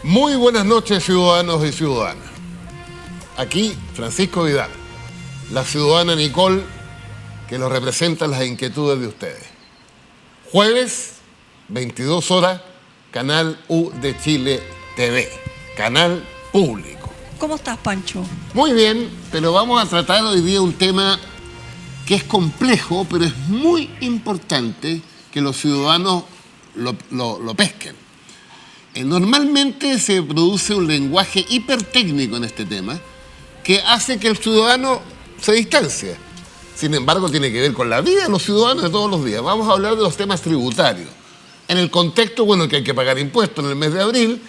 Muy buenas noches, ciudadanos y ciudadanas. Aquí Francisco Vidal, la ciudadana Nicole, que nos representa las inquietudes de ustedes. Jueves, 22 horas, Canal U de Chile TV, canal público. ¿Cómo estás, Pancho? Muy bien, pero vamos a tratar hoy día un tema que es complejo, pero es muy importante que los ciudadanos lo pesquen. Normalmente se produce un lenguaje hipertécnico en este tema que hace que el ciudadano se distancie. Sin embargo, tiene que ver con la vida de los ciudadanos de todos los días. Vamos a hablar de los temas tributarios. En el contexto, bueno, que hay que pagar impuestos en el mes de abril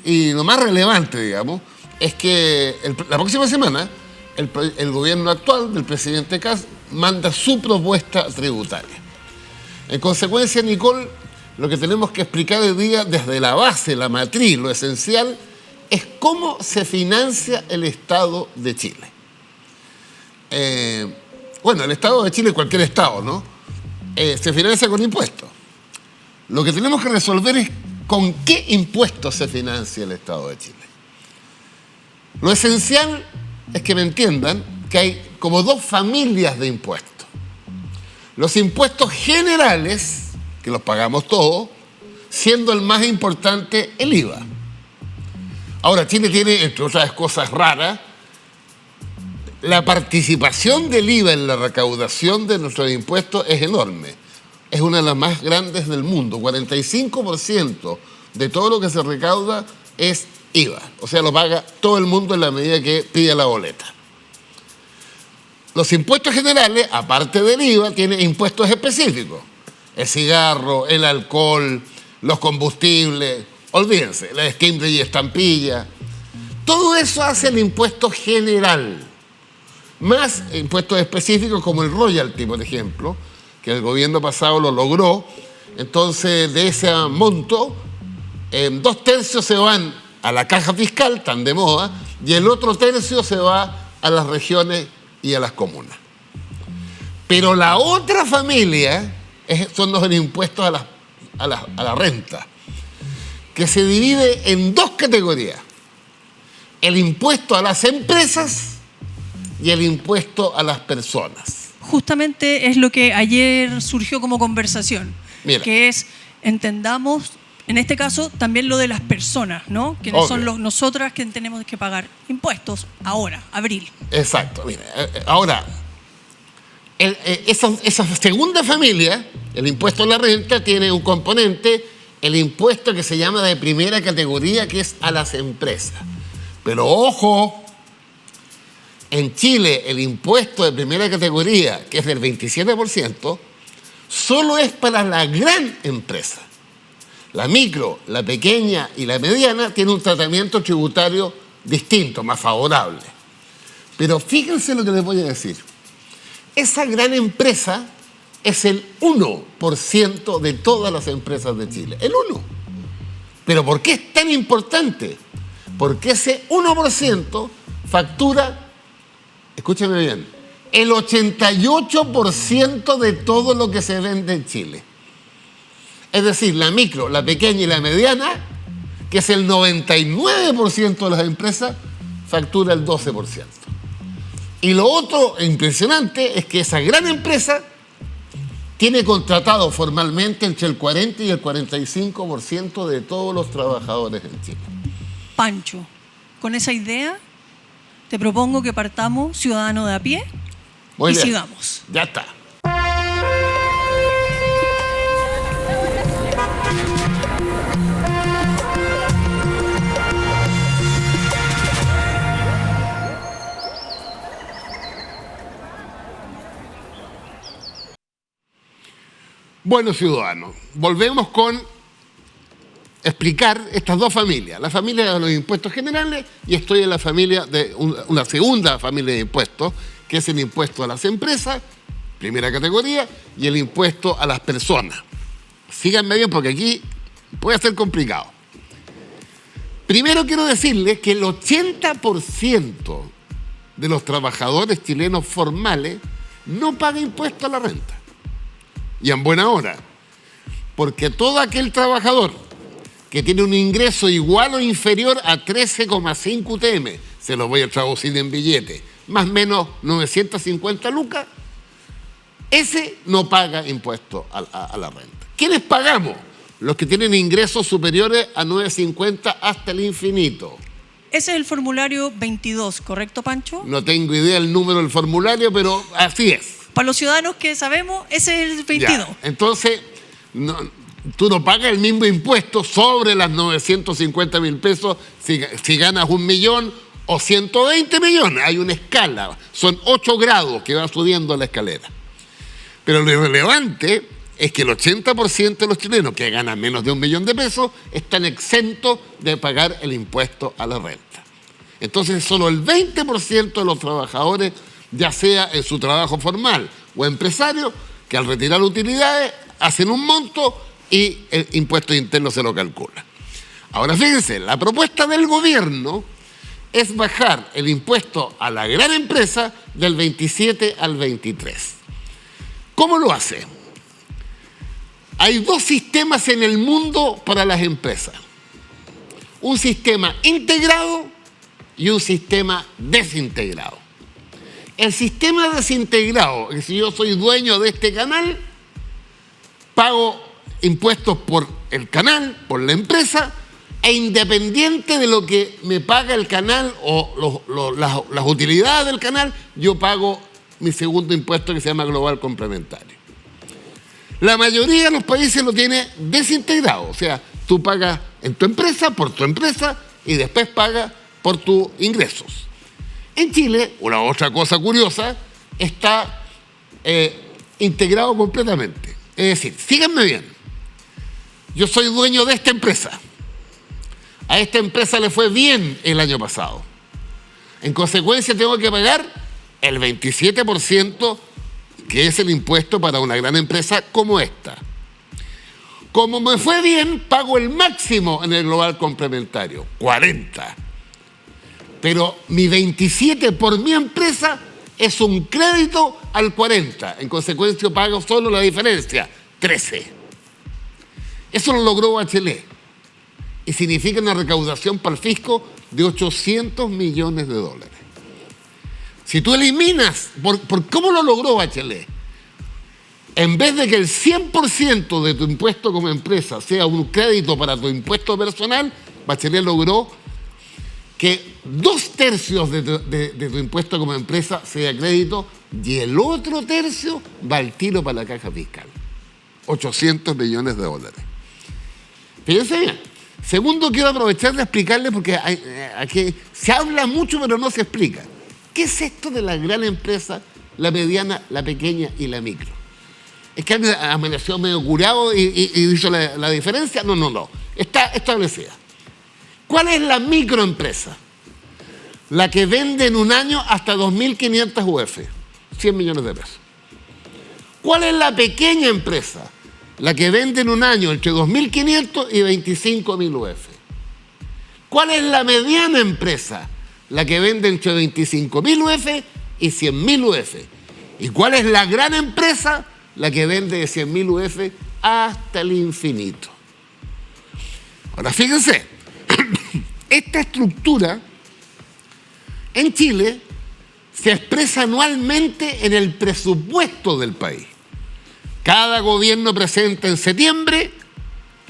y lo más relevante, digamos, es que la próxima semana el gobierno actual del presidente Kast manda su propuesta tributaria. En consecuencia, Nicole, lo que tenemos que explicar hoy día desde la base, la matriz, lo esencial, es cómo se financia el Estado de Chile. Bueno, el Estado de Chile, cualquier Estado, ¿no? Se financia con impuestos. Lo que tenemos que resolver es con qué impuestos se financia el Estado de Chile. Lo esencial es que me entiendan que hay como dos familias de impuestos. Los impuestos generales, que los pagamos todos, siendo el más importante el IVA. Ahora, Chile tiene, entre otras cosas raras, la participación del IVA en la recaudación de nuestros impuestos es enorme. Es una de las más grandes del mundo. 45% de todo lo que se recauda es IVA. O sea, lo paga todo el mundo en la medida que pide la boleta. Los impuestos generales, aparte del IVA, tienen impuestos específicos. El cigarro, el alcohol, los combustibles, olvídense, la esquimbre y estampilla. Todo eso hace el impuesto general. Más impuestos específicos como el royalty, por ejemplo, que el gobierno pasado lo logró. Entonces, de ese monto, 2/3 se van a la caja fiscal, tan de moda, y el otro tercio se va a las regiones y a las comunas. Pero la otra familia son los impuestos a la renta, que se divide en dos categorías: el impuesto a las empresas y el impuesto a las personas. Justamente es lo que ayer surgió como conversación. Mira, que es, entendamos, en este caso, también lo de las personas, ¿no? Que obvio. son nosotras que tenemos que pagar impuestos ahora, abril. Exacto. Mira, ahora, esa segunda familia, el impuesto a la renta, tiene un componente, el impuesto que se llama de primera categoría, que es a las empresas. Pero ojo, en Chile el impuesto de primera categoría, que es del 27%, solo es para la gran empresa. La micro, la pequeña y la mediana tienen un tratamiento tributario distinto, más favorable. Pero fíjense lo que les voy a decir. Esa gran empresa es el 1% de todas las empresas de Chile. El 1%. ¿Pero por qué es tan importante? Porque ese 1% factura, escúcheme bien, el 88% de todo lo que se vende en Chile. Es decir, la micro, la pequeña y la mediana, que es el 99% de las empresas, factura el 12%. Y lo otro impresionante es que esa gran empresa tiene contratado formalmente entre el 40 y el 45% de todos los trabajadores en Chile. Pancho, con esa idea te propongo que partamos ciudadano de a pie. Muy bien. Sigamos. Ya está. Bueno, ciudadanos, volvemos con explicar estas dos familias. La familia de los impuestos generales, y estoy en la familia de una segunda familia de impuestos, que es el impuesto a las empresas, primera categoría, y el impuesto a las personas. Síganme bien porque aquí puede ser complicado. Primero quiero decirles que el 80% de los trabajadores chilenos formales no paga impuesto a la renta. Y en buena hora. Porque todo aquel trabajador que tiene un ingreso igual o inferior a 13,5 UTM, se lo voy a traducir en billete, más o menos 950 lucas, ese no paga impuesto a la renta. ¿Quiénes pagamos? Los que tienen ingresos superiores a 950 hasta el infinito. Ese es el formulario 22, ¿correcto, Pancho? No tengo idea el número del formulario, pero así es. Para los ciudadanos que sabemos, ese es el 22. Ya. Entonces, tú no pagas el mismo impuesto sobre las 950.000 pesos si ganas 1 millón o 120 millones. Hay una escala, son 8 grados que va subiendo la escalera. Pero lo relevante es que el 80% de los chilenos que ganan menos de 1 millón de pesos están exentos de pagar el impuesto a la renta. Entonces, solo el 20% de los trabajadores, ya sea en su trabajo formal o empresario, que al retirar utilidades hacen un monto y el impuesto interno se lo calcula. Ahora fíjense, la propuesta del gobierno es bajar el impuesto a la gran empresa del 27 al 23. ¿Cómo lo hace? Hay 2 sistemas en el mundo para las empresas. Un sistema integrado y un sistema desintegrado. El sistema desintegrado, que si yo soy dueño de este canal, pago impuestos por el canal, por la empresa, e independiente de lo que me paga el canal o las utilidades del canal, yo pago mi segundo impuesto que se llama global complementario. La mayoría de los países lo tiene desintegrado, o sea, tú pagas en tu empresa, por tu empresa, y después pagas por tus ingresos. En Chile, una otra cosa curiosa, está integrado completamente. Es decir, síganme bien, yo soy dueño de esta empresa. A esta empresa le fue bien el año pasado. En consecuencia, tengo que pagar el 27%, que es el impuesto para una gran empresa como esta. Como me fue bien, pago el máximo en el global complementario, 40. Pero mi 27 por mi empresa es un crédito al 40. En consecuencia, pago solo la diferencia, 13. Eso lo logró Bachelet. Y significa una recaudación para el fisco de 800 millones de dólares. Si tú eliminas, ¿por cómo lo logró Bachelet? En vez de que el 100% de tu impuesto como empresa sea un crédito para tu impuesto personal, Bachelet logró que 2/3 de tu impuesto como empresa sea crédito y el otro tercio va al tiro para la caja fiscal. 800 millones de dólares. Fíjense bien. Segundo, quiero aprovechar de explicarle, porque aquí se habla mucho pero no se explica. ¿Qué es esto de la gran empresa, la mediana, la pequeña y la micro? ¿Es que alguien amaneció medio curado y hizo la diferencia? No. Está establecida. ¿Cuál es la microempresa? La que vende en un año hasta 2.500 UF, 100 millones de pesos. ¿Cuál es la pequeña empresa? La que vende en un año entre 2.500 y 25.000 UF. ¿Cuál es la mediana empresa? La que vende entre 25.000 UF y 100.000 UF. ¿Y cuál es la gran empresa? La que vende de 100.000 UF hasta el infinito. Ahora fíjense, esta estructura en Chile se expresa anualmente en el presupuesto del país. Cada gobierno presenta en septiembre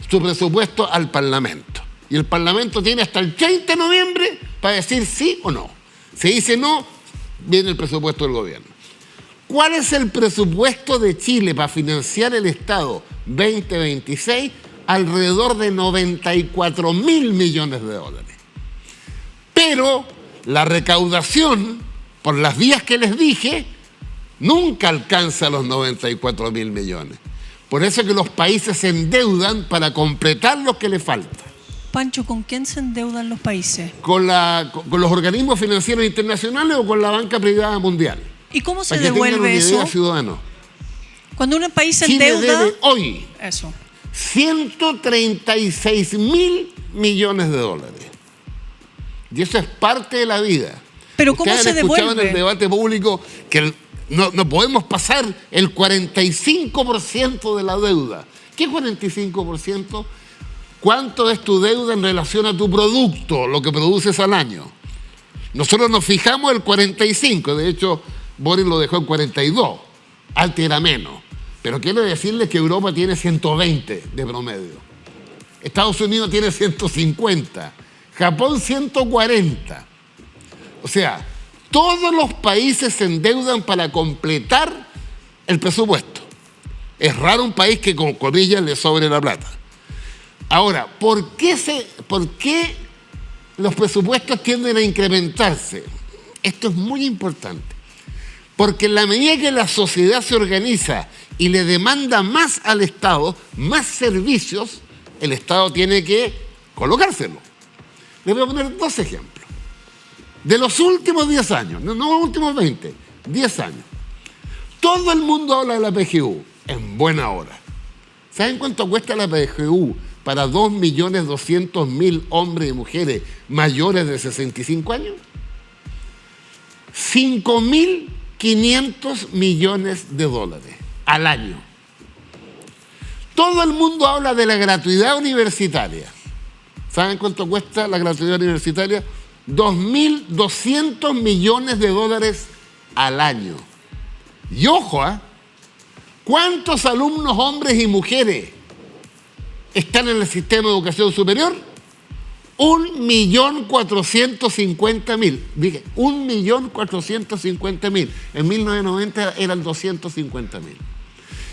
su presupuesto al Parlamento. Y el Parlamento tiene hasta el 30 de noviembre para decir sí o no. Si dice no, viene el presupuesto del gobierno. ¿Cuál es el presupuesto de Chile para financiar el Estado 2026? Alrededor de 94.000 millones de dólares. Pero la recaudación, por las vías que les dije, nunca alcanza los 94.000 millones. Por eso es que los países se endeudan para completar lo que les falta. Pancho, ¿con quién se endeudan los países? ¿Con los organismos financieros internacionales o con la banca privada mundial? ¿Y cómo se para que devuelve tengan una idea, eso? Ciudadanos. Cuando un país se Chile endeuda... debe hoy Eso. 136.000 millones de dólares. Y eso es parte de la vida. Pero ¿cómo Ustedes se han escuchado devuelve? en el debate público que no podemos pasar el 45% de la deuda. ¿Qué 45%? ¿Cuánto es tu deuda en relación a tu producto, lo que produces al año? Nosotros nos fijamos el 45, de hecho, Boris lo dejó en 42, antes era menos. Pero quiero decirles que Europa tiene 120 de promedio. Estados Unidos tiene 150, Japón 140. O sea, todos los países se endeudan para completar el presupuesto. Es raro un país que con comillas le sobre la plata. Ahora, ¿por qué los presupuestos tienden a incrementarse? Esto es muy importante. Porque en la medida que la sociedad se organiza y le demanda más al Estado, más servicios, el Estado tiene que colocárselo. Les voy a poner 2 ejemplos. De los últimos 10 años, no los últimos 20, 10 años. Todo el mundo habla de la PGU en buena hora. ¿Saben cuánto cuesta la PGU para 2.200.000 hombres y mujeres mayores de 65 años? 5.500 millones de dólares al año. Todo el mundo habla de la gratuidad universitaria. ¿Saben cuánto cuesta la gratuidad universitaria? 2.200 millones de dólares al año. Y ojo, ¿cuántos alumnos hombres y mujeres están en el sistema de educación superior? 1.450.000. Dije, 1.450.000. En 1990 eran 250.000.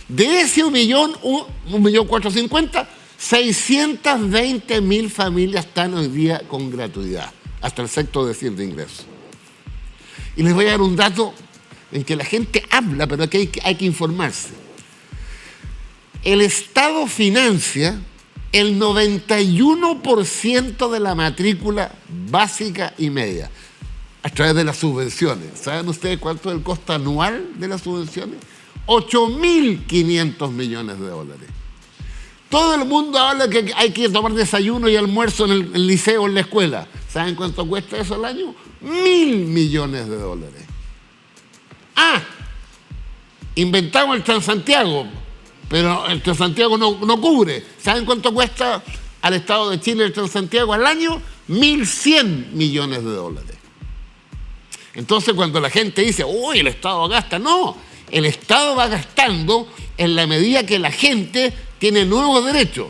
De ese 1.450.000, 620.000 familias están hoy día con gratuidad, hasta el sexto decil de ingreso. Y les voy a dar un dato en que la gente habla, pero aquí hay que informarse. El Estado financia el 91% de la matrícula básica y media a través de las subvenciones. ¿Saben ustedes cuánto es el costo anual de las subvenciones? 8.500 millones de dólares. Todo el mundo habla que hay que tomar desayuno y almuerzo en el liceo, en la escuela. ¿Saben cuánto cuesta eso al año? 1.000 millones de dólares. Inventamos el Transantiago, pero el Transantiago no cubre. ¿Saben cuánto cuesta al Estado de Chile el Transantiago al año? 1.100 millones de dólares. Entonces, cuando la gente dice, uy, el Estado gasta, no. El Estado va gastando en la medida que la gente tiene nuevos derechos.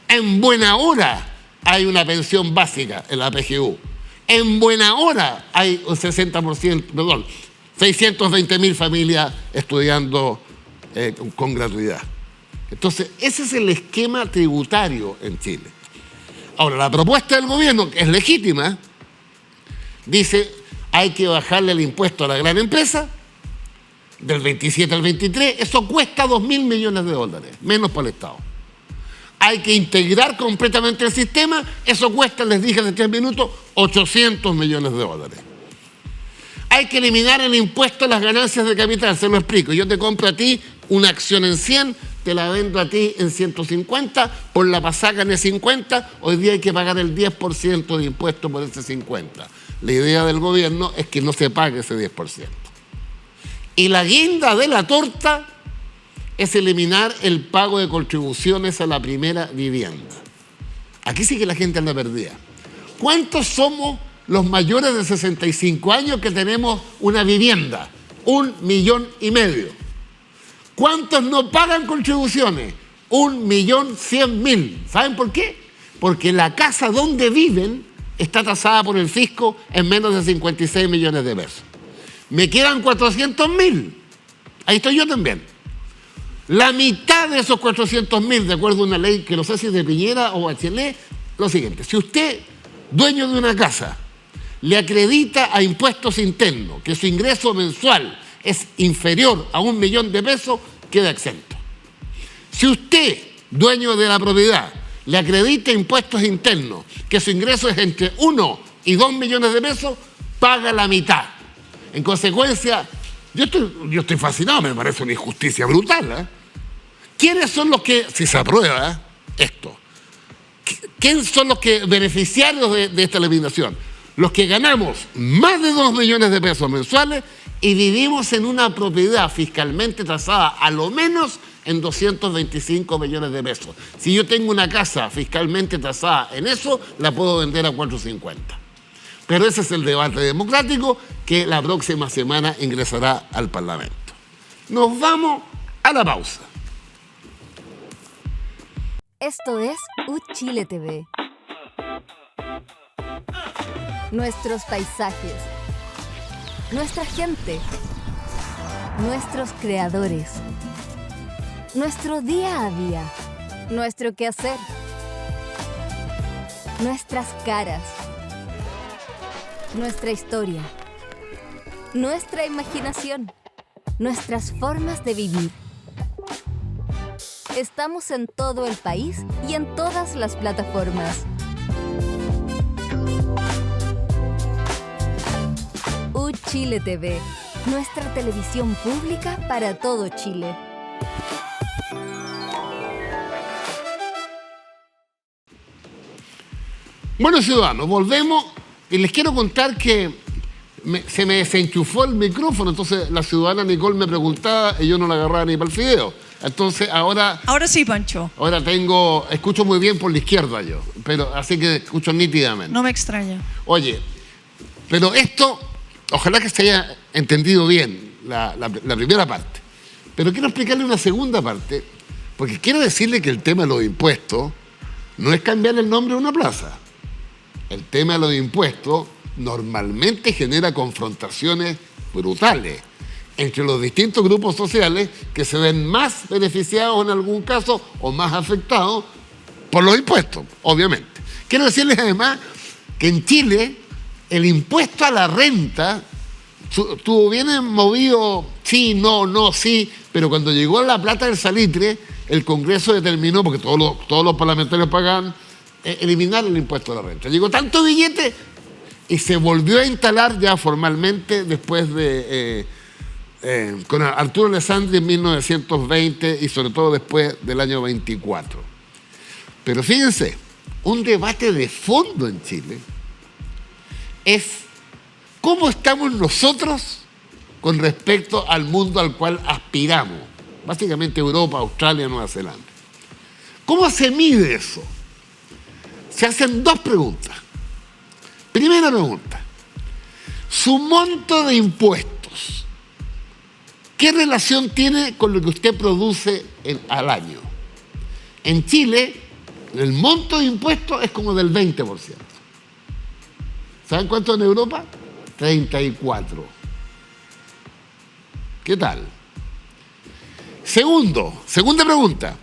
En buena hora hay una pensión básica en la PGU. En buena hora hay un 620.000 familias estudiando con gratuidad. Entonces, ese es el esquema tributario en Chile. Ahora, la propuesta del gobierno, que es legítima, dice, hay que bajarle el impuesto a la gran empresa del 27 al 23, eso cuesta 2.000 millones de dólares, menos para el Estado. Hay que integrar completamente el sistema, eso cuesta, les dije hace 3 minutos, 800 millones de dólares. Hay que eliminar el impuesto a las ganancias de capital, se lo explico. Yo te compro a ti una acción en 100, te la vendo a ti en 150, por la pasada gané 50, hoy día hay que pagar el 10% de impuesto por ese 50. La idea del gobierno es que no se pague ese 10%. Y la guinda de la torta es eliminar el pago de contribuciones a la primera vivienda. Aquí sí que la gente anda perdida. ¿Cuántos somos los mayores de 65 años que tenemos una vivienda? 1,5 millones. ¿Cuántos no pagan contribuciones? 1.100.000. ¿Saben por qué? Porque la casa donde viven está tasada por el fisco en menos de 56 millones de pesos. Me quedan 400.000. Ahí estoy yo también. La mitad de esos 400.000, de acuerdo a una ley que no sé si es de Piñera o Bachelet, lo siguiente. Si usted, dueño de una casa, le acredita a impuestos internos que su ingreso mensual es inferior a 1 millón de pesos, queda exento. Si usted, dueño de la propiedad, le acredita impuestos internos que su ingreso es entre 1 y 2 millones de pesos, paga la mitad. En consecuencia, yo estoy fascinado, me parece una injusticia brutal. ¿Quiénes son los que, si se aprueba esto, quiénes son los que beneficiarios de esta eliminación? Los que ganamos más de 2 millones de pesos mensuales y vivimos en una propiedad fiscalmente tasada a lo menos en 225 millones de pesos. Si yo tengo una casa fiscalmente tasada en eso, la puedo vender a 450. Pero ese es el debate democrático que la próxima semana ingresará al Parlamento. Nos vamos a la pausa. Esto es UChile TV. Nuestros paisajes, nuestra gente, nuestros creadores, nuestro día a día, nuestro quehacer, nuestras caras, nuestra historia, nuestra imaginación, nuestras formas de vivir. Estamos en todo el país y en todas las plataformas. UChile TV, nuestra televisión pública para todo Chile. Bueno, ciudadanos, volvemos y les quiero contar que se me desenchufó el micrófono, entonces la ciudadana Nicole me preguntaba y yo no la agarraba ni para el fideo. Entonces ahora Sí, Pancho. Ahora escucho muy bien por la izquierda yo, pero así que escucho nítidamente. No me extraña. Oye, pero esto, ojalá que se haya entendido bien la primera parte. Pero quiero explicarle una segunda parte, porque quiero decirle que el tema de los impuestos no es cambiar el nombre de una plaza. El tema de los impuestos normalmente genera confrontaciones brutales entre los distintos grupos sociales que se ven más beneficiados en algún caso o más afectados por los impuestos, obviamente. Quiero decirles además que en Chile el impuesto a la renta estuvo bien movido, sí, no, sí, pero cuando llegó la plata del salitre, el Congreso determinó, porque todos los parlamentarios pagaban, eliminar el impuesto a la renta. Llegó tanto billete y se volvió a instalar ya formalmente después de... con Arturo Alessandri en 1920 y sobre todo después del año 24. Pero fíjense, un debate de fondo en Chile es cómo estamos nosotros con respecto al mundo al cual aspiramos, básicamente Europa, Australia, Nueva Zelanda. ¿Cómo se mide eso? Se hacen dos preguntas. Primera pregunta, su monto de impuestos, ¿qué relación tiene con lo que usted produce al año? En Chile, el monto de impuestos es como del 20%. ¿Saben cuánto en Europa? 34%. ¿Qué tal? Segunda pregunta.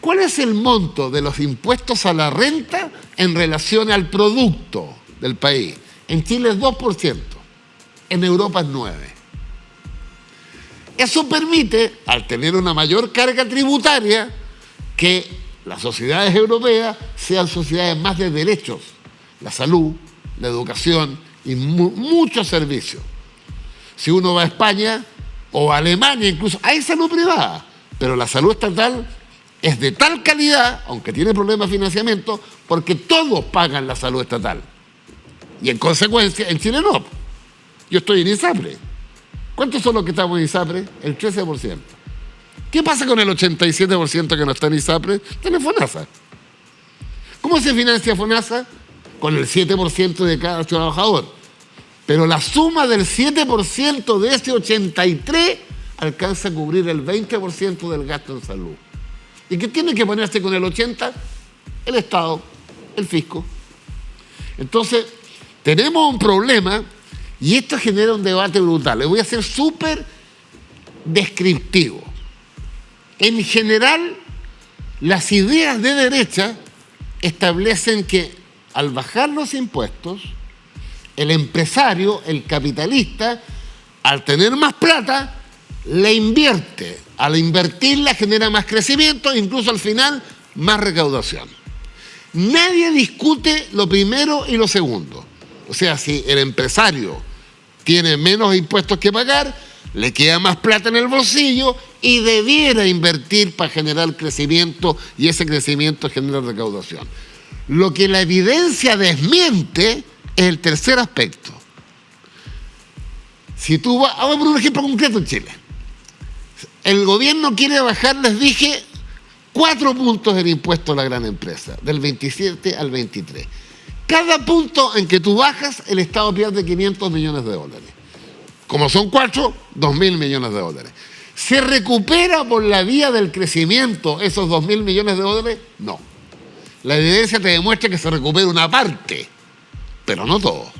¿Cuál es el monto de los impuestos a la renta en relación al producto del país? En Chile es 2%, en Europa es 9%. Eso permite, al tener una mayor carga tributaria, que las sociedades europeas sean sociedades más de derechos, la salud, la educación y muchos servicios. Si uno va a España o a Alemania incluso, hay salud privada, pero la salud estatal es de tal calidad, aunque tiene problemas de financiamiento, porque todos pagan la salud estatal. Y en consecuencia, en Chile no. Yo estoy en ISAPRE. ¿Cuántos son los que estamos en ISAPRE? El 13%. ¿Qué pasa con el 87% que no está en ISAPRE? Tiene FONASA. ¿Cómo se financia FONASA? Con el 7% de cada trabajador. Pero la suma del 7% de ese 83% alcanza a cubrir el 20% del gasto en salud. ¿Y qué tiene que ponerse con el 80%? El Estado, el fisco. Entonces, tenemos un problema y esto genera un debate brutal. Les voy a ser súper descriptivo. En general, las ideas de derecha establecen que al bajar los impuestos, el empresario, el capitalista, al tener más plata, le invierte. Al invertirla genera más crecimiento e incluso al final más recaudación. Nadie discute lo primero y lo segundo. O sea, si el empresario tiene menos impuestos que pagar, le queda más plata en el bolsillo y debiera invertir para generar crecimiento y ese crecimiento genera recaudación. Lo que la evidencia desmiente es el tercer aspecto. Si tú vas, vamos a poner un ejemplo concreto en Chile. El gobierno quiere bajar, les dije, 4 puntos del impuesto a la gran empresa, del 27 al 23. Cada punto en que tú bajas, el Estado pierde 500 millones de dólares. Como son 4, 2.000 millones de dólares. ¿Se recupera por la vía del crecimiento esos 2.000 millones de dólares? No. La evidencia te demuestra que se recupera una parte, pero no todo.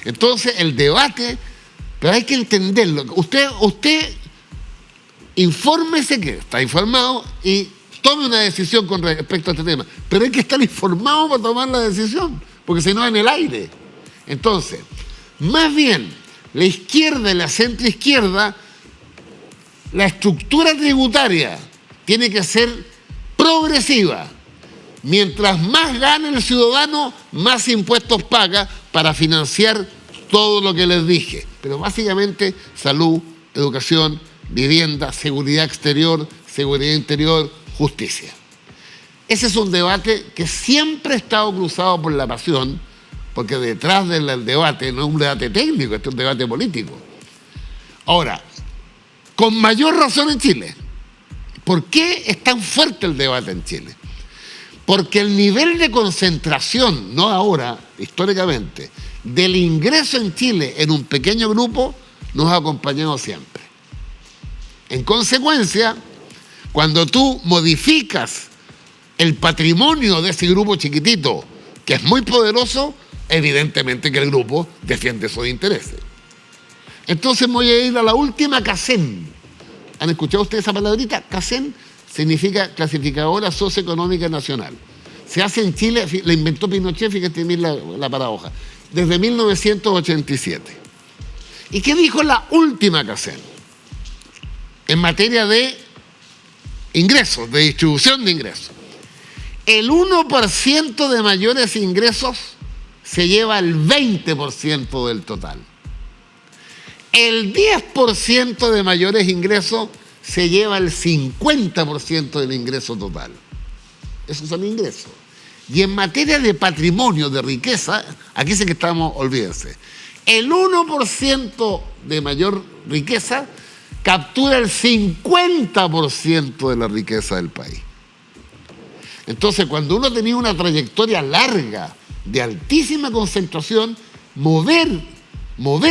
Entonces, el debate, pero hay que entenderlo. Usted infórmese, que está informado, y tome una decisión con respecto a este tema. Pero hay que estar informado para tomar la decisión, porque si no, en el aire. Entonces, más bien, la izquierda y la centroizquierda, la estructura tributaria tiene que ser progresiva. Mientras más gane el ciudadano, más impuestos paga para financiar todo lo que les dije. Pero básicamente salud, educación, vivienda, seguridad exterior, seguridad interior, justicia. Ese es un debate que siempre ha estado cruzado por la pasión, porque detrás del debate no es un debate técnico, este es un debate político. Ahora, con mayor razón en Chile. ¿Por qué es tan fuerte el debate en Chile? Porque el nivel de concentración, no ahora, históricamente, del ingreso en Chile en un pequeño grupo nos ha acompañado siempre. En consecuencia, cuando tú modificas el patrimonio de ese grupo chiquitito, que es muy poderoso, evidentemente que el grupo defiende sus intereses. Entonces voy a ir a la última CACEN. ¿Han escuchado ustedes esa palabrita? CACEN significa Clasificadora Socioeconómica Nacional. Se hace en Chile, la inventó Pinochet, fíjate bien la paradoja, desde 1987. ¿Y qué dijo la última CACEN? En materia de ingresos, de distribución de ingresos. El 1% de mayores ingresos se lleva el 20% del total. El 10% de mayores ingresos se lleva el 50% del ingreso total. Esos son ingresos. Y en materia de patrimonio, de riqueza, aquí sí que estamos, olvídense. El 1% de mayor riqueza captura el 50% de la riqueza del país. Entonces, cuando uno tenía una trayectoria larga de altísima concentración, mover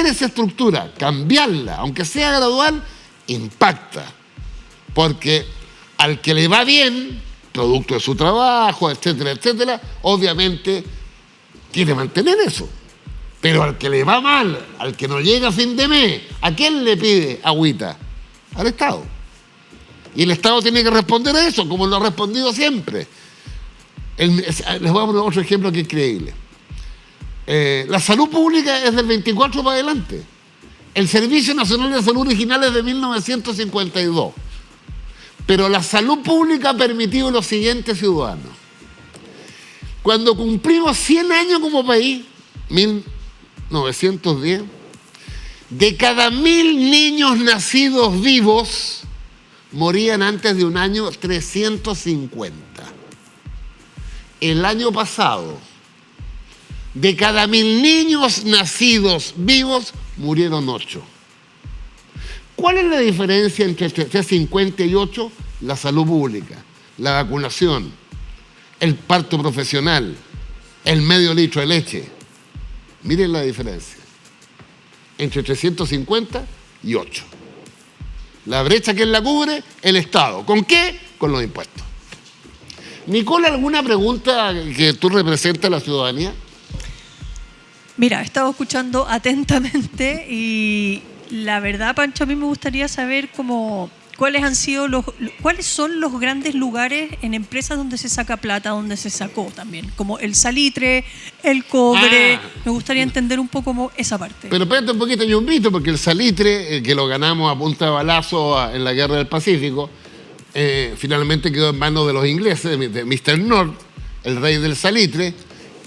esa estructura, cambiarla, aunque sea gradual, impacta. Porque al que le va bien, producto de su trabajo, etcétera, etcétera, obviamente quiere mantener eso. Pero al que le va mal, al que no llega a fin de mes, ¿a quién le pide agüita? Al Estado. Y el Estado tiene que responder a eso, como lo ha respondido siempre. Les voy a poner otro ejemplo que es increíble. La salud pública es del 24 para adelante. El Servicio Nacional de Salud original es de 1952. Pero la salud pública ha permitido lo siguiente, ciudadanos. Cuando cumplimos 100 años como país, 1910, de cada 1.000 niños nacidos vivos, morían antes de un año 350. El año pasado, de cada 1.000 niños nacidos vivos, murieron 8. ¿Cuál es la diferencia entre 350 y 8? La salud pública, la vacunación, el parto profesional, el medio litro de leche. Miren la diferencia entre 350 y 8. La brecha que la cubre, el Estado. ¿Con qué? Con los impuestos. Nicole, ¿alguna pregunta que tú representas a la ciudadanía? Mira, he estado escuchando atentamente y la verdad, Pancho, a mí me gustaría saber cuáles son los grandes lugares en empresas donde se saca plata, donde se sacó también, como el salitre, el cobre. Me gustaría entender un poco esa parte. Pero espérate un poquito, yo invito, porque el salitre, que lo ganamos a punta de balazo en la Guerra del Pacífico, finalmente quedó en manos de los ingleses, de Mr. North, el rey del salitre.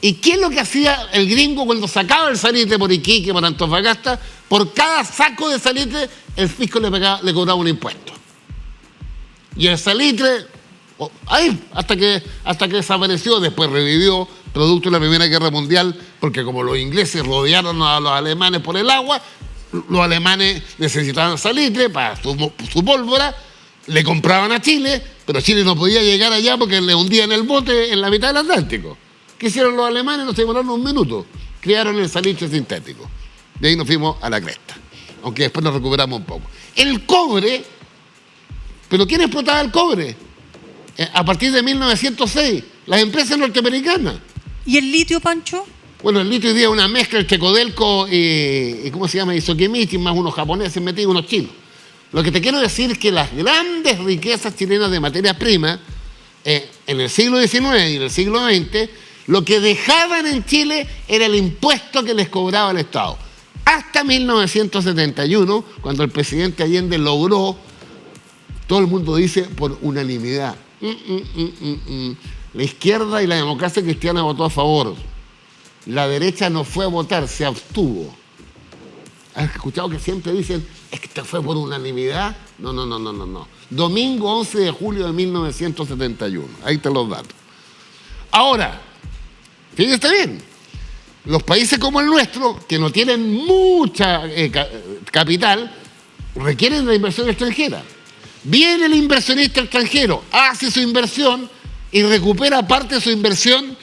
¿Y qué es lo que hacía el gringo cuando sacaba el salitre por Iquique, por Antofagasta? Por cada saco de salitre, el fisco le cobraba un impuesto. Y el salitre, hasta que desapareció, después revivió, producto de la Primera Guerra Mundial, porque como los ingleses rodearon a los alemanes por el agua, los alemanes necesitaban salitre para su pólvora, le compraban a Chile, pero Chile no podía llegar allá porque le hundían el bote en la mitad del Atlántico. ¿Qué hicieron los alemanes? No se demoraron un minuto. Crearon el salitre sintético. De ahí nos fuimos a la cresta. Aunque después nos recuperamos un poco. El cobre, ¿pero quién explotaba el cobre? A partir de 1906, las empresas norteamericanas. ¿Y el litio, Pancho? Bueno, el litio hoy día es una mezcla entre Codelco y ¿cómo se llama? Isokimichi, más unos japoneses metidos, unos chinos. Lo que te quiero decir es que las grandes riquezas chilenas de materias primas, en el siglo XIX y en el siglo XX, lo que dejaban en Chile era el impuesto que les cobraba el Estado. Hasta 1971, cuando el presidente Allende logró, todo el mundo dice, por unanimidad. La izquierda y la democracia cristiana votó a favor. La derecha no fue a votar, se abstuvo. ¿Has escuchado que siempre dicen, es que esto fue por unanimidad? No. Domingo 11 de julio de 1971. Ahí te los datos. Ahora, fíjate bien. Los países como el nuestro, que no tienen mucha capital, requieren de inversión extranjera. Viene el inversionista extranjero, hace su inversión y recupera parte de su inversión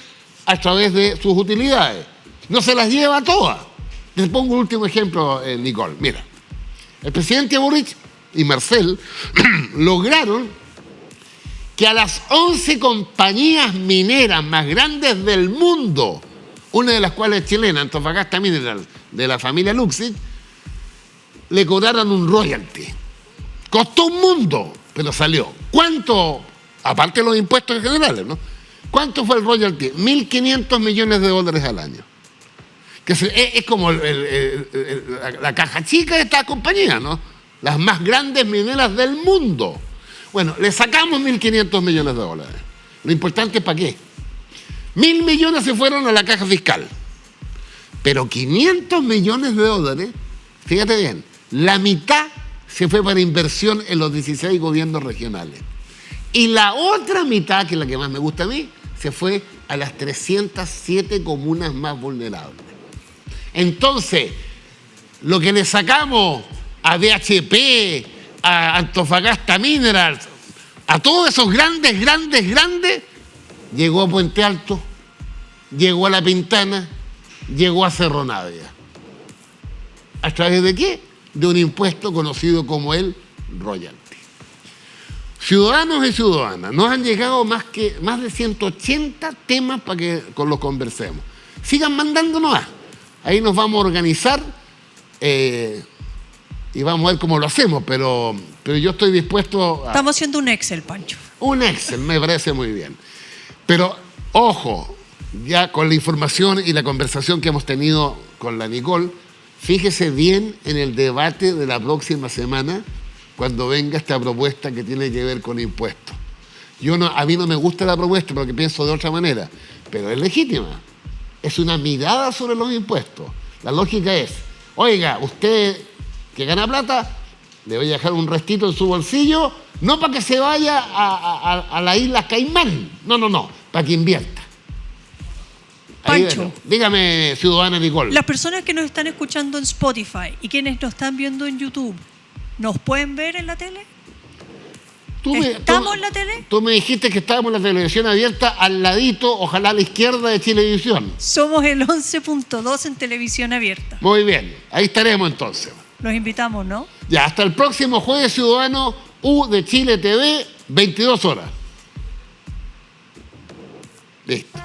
a través de sus utilidades. No se las lleva todas. Les pongo un último ejemplo, Nicole. Mira, el presidente Boric y Marcel lograron que a las 11 compañías mineras más grandes del mundo, una de las cuales es chilena, Antofagasta Mineral, de la familia Luxit, le cobraran un royalty. Costó un mundo, pero salió. ¿Cuánto? Aparte de los impuestos generales, ¿no? ¿Cuánto fue el royalty? $1.500 millones al año. Que es como la caja chica de esta compañía, ¿no? Las más grandes mineras del mundo. Bueno, le sacamos $1.500 millones. Lo importante es para qué. 1.000 millones se fueron a la caja fiscal. Pero $500 millones, fíjate bien, la mitad se fue para inversión en los 16 gobiernos regionales. Y la otra mitad, que es la que más me gusta a mí, se fue a las 307 comunas más vulnerables. Entonces, lo que le sacamos a BHP, a Antofagasta Minerals, a todos esos grandes, llegó a Puente Alto, llegó a La Pintana, llegó a Cerro Navia. ¿A través de qué? De un impuesto conocido como el royalty. Ciudadanos y ciudadanas, nos han llegado más de 180 temas para que los conversemos. Sigan mandándonos a. Ahí nos vamos a organizar y vamos a ver cómo lo hacemos, pero yo estoy dispuesto a... Estamos haciendo un Excel, Pancho. Un Excel, me parece muy bien. Pero, ojo, ya con la información y la conversación que hemos tenido con la Nicole, fíjese bien en el debate de la próxima semana cuando venga esta propuesta que tiene que ver con impuestos. A mí no me gusta la propuesta porque pienso de otra manera, pero es legítima. Es una mirada sobre los impuestos. La lógica es, oiga, usted que gana plata, le voy a dejar un restito en su bolsillo, no para que se vaya a las Islas Caimán, no, para que invierta. Pancho, dígame, ciudadana Nicole. Las personas que nos están escuchando en Spotify y quienes nos están viendo en YouTube, ¿nos pueden ver en la tele? ¿Estamos en la tele? Tú me dijiste que estábamos en la televisión abierta al ladito, ojalá a la izquierda de Chilevisión. Somos el 11.2 en televisión abierta. Muy bien, ahí estaremos entonces. Los invitamos, ¿no? Ya, hasta el próximo Jueves Ciudadano U de Chile TV, 22 horas. Listo.